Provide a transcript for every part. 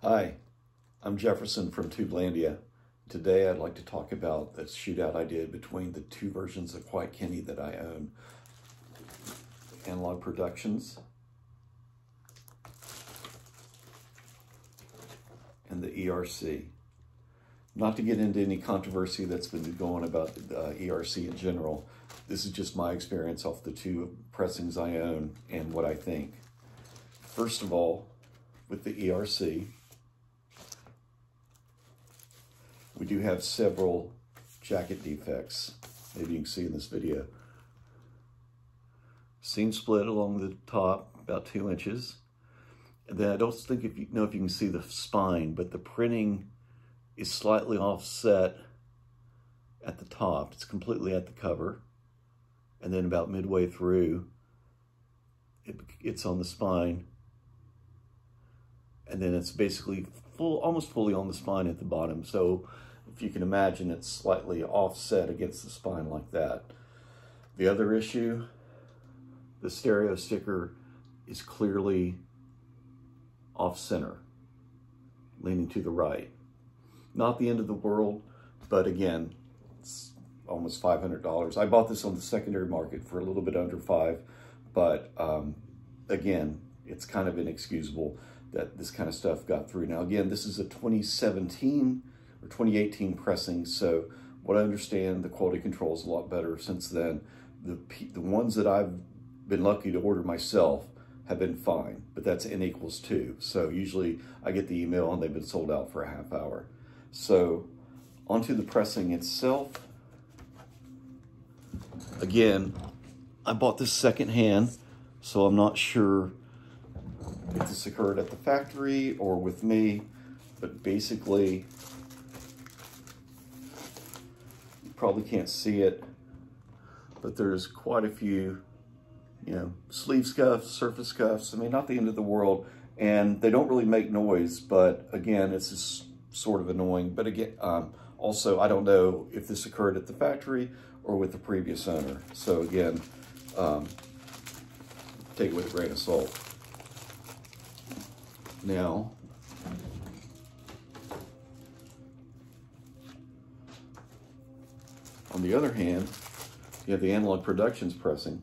Hi, I'm Jefferson from Tubelandia. Today I'd like to talk about the shootout I did between the two versions of White Kenny that I own. Analogue Productions and the ERC. Not to get into any controversy that's been going about ERC in general, this is just my experience off the two pressings I own and what I think. First of all, with the ERC, we do have several jacket defects. Maybe you can see in this video. Seam split along the top, about 2 inches. And then I don't think if you can see the spine, but the printing is slightly offset at the top. It's completely at the cover. And then about midway through, it's on the spine. And then it's basically almost fully on the spine at the bottom. So if you can imagine, it's slightly offset against the spine like that. The other issue, the stereo sticker is clearly off center, leaning to the right. Not the end of the world, but again, it's almost $500. I bought this on the secondary market for a little bit under $5, but again, it's kind of inexcusable that this kind of stuff got through. Now again, this is a 2017 or 2018 pressing, so what I understand, the quality control is a lot better since then. The ones that I've been lucky to order myself have been fine, but that's N equals 2. So usually I get the email and they've been sold out for a half hour. So onto the pressing itself. Again, I bought this secondhand, so I'm not sure if this occurred at the factory or with me, but basically, you probably can't see it, but there's quite a few, sleeve scuffs, surface scuffs. I mean, not the end of the world, and they don't really make noise, but again, it's just sort of annoying. But again, also, I don't know if this occurred at the factory or with the previous owner. So again, take it with a grain of salt. Now, on the other hand, you have the Analogue Productions pressing.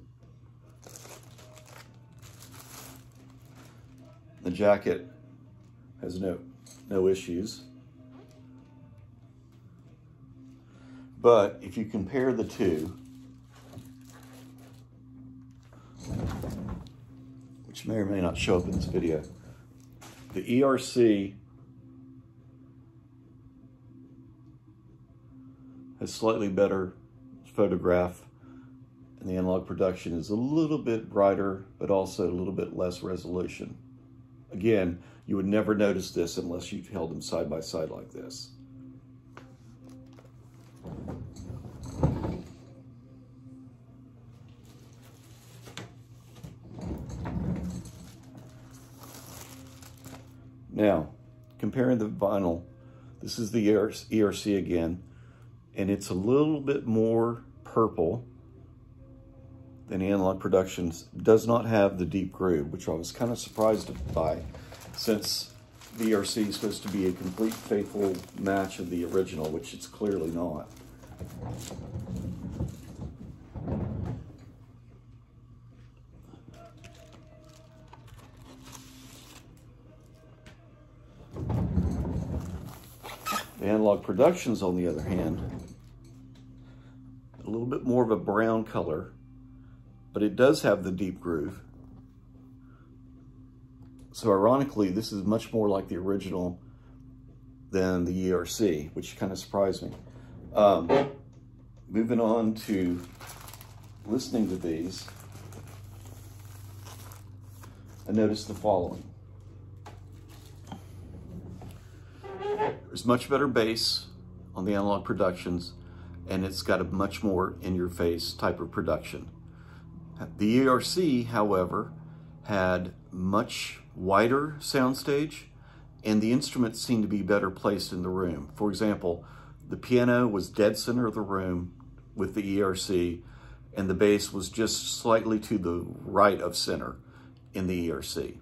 The jacket has no issues. But if you compare the two, which may or may not show up in this video, the ERC has slightly better photograph, and the Analogue Production is a little bit brighter, but also a little bit less resolution. Again, you would never notice this unless you held them side by side like this. Now, comparing the vinyl, this is the ERC again, and it's a little bit more purple than Analogue Productions. Does not have the deep groove, which I was kind of surprised by, since the ERC is supposed to be a complete faithful match of the original, which it's clearly not. The Analogue Productions, on the other hand, a little bit more of a brown color, but it does have the deep groove. So ironically, this is much more like the original than the ERC, which kind of surprised me. Moving on to listening to these, I noticed the following. There's much better bass on the Analogue Productions, and it's got a much more in-your-face type of production. The ERC, however, had much wider soundstage, and the instruments seemed to be better placed in the room. For example, the piano was dead center of the room with the ERC, and the bass was just slightly to the right of center in the ERC.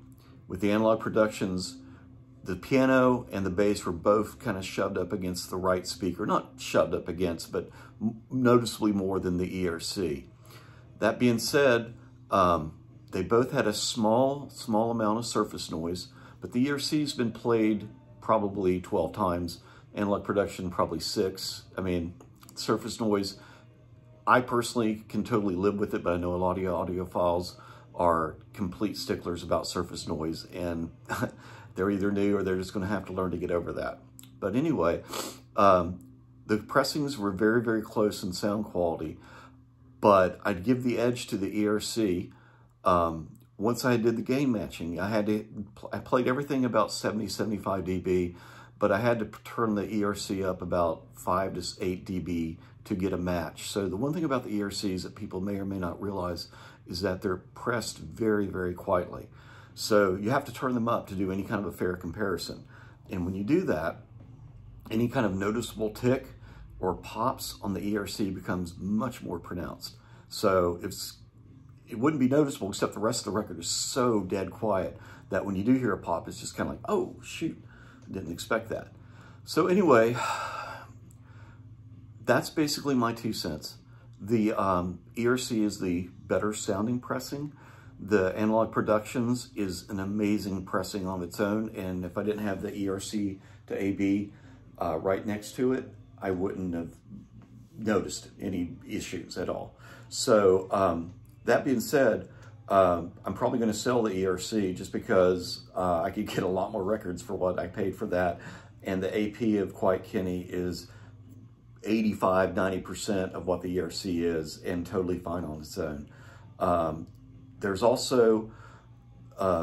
With the Analogue Productions, the piano and the bass were both kind of shoved up against the right speaker. Not shoved up against, but noticeably more than the ERC. That being said, they both had a small amount of surface noise, but the ERC's been played probably 12 times, Analogue Production probably 6. I mean, surface noise, I personally can totally live with it, but I know a lot of audiophiles are complete sticklers about surface noise, and they're either new or they're just going to have to learn to get over that. But anyway, the pressings were very, very close in sound quality, but I'd give the edge to the ERC. Once I did the gain matching, I played everything about 70, 75 dB, but I had to turn the ERC up about 5 to 8 dB to get a match. So the one thing about the ERCs that people may or may not realize is that they're pressed very, very quietly. So you have to turn them up to do any kind of a fair comparison. And when you do that, any kind of noticeable tick or pops on the ERC becomes much more pronounced. So it wouldn't be noticeable, except the rest of the record is so dead quiet that when you do hear a pop, it's just kind of like, oh, shoot, I didn't expect that. So anyway, that's basically my 2 cents. The ERC is the better sounding pressing. The Analogue Productions is an amazing pressing on its own, and if I didn't have the ERC to AB right next to it, I wouldn't have noticed any issues at all. So that being said, I'm probably going to sell the ERC just because I could get a lot more records for what I paid for that, and the AP of Quiet Kenny is 85, 90% of what the ERC is, and totally fine on its own. There's also,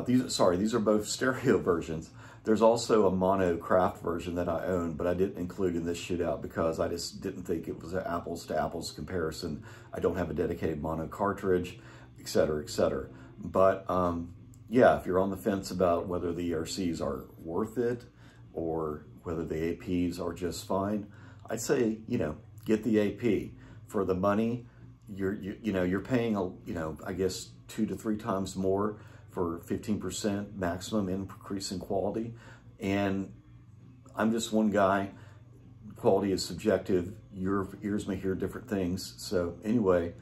these are both stereo versions. There's also a mono craft version that I own, but I didn't include in this shootout because I just didn't think it was an apples to apples comparison. I don't have a dedicated mono cartridge, et cetera, et cetera. But yeah, if you're on the fence about whether the ERCs are worth it or whether the APs are just fine, I'd say, get the AP. For the money, you're paying, I guess 2 to 3 times more for 15% maximum increase in quality. And I'm just one guy. Quality is subjective. Your ears may hear different things. So anyway,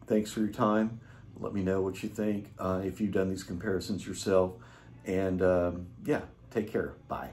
thanks for your time. Let me know what you think if you've done these comparisons yourself. And yeah, take care. Bye.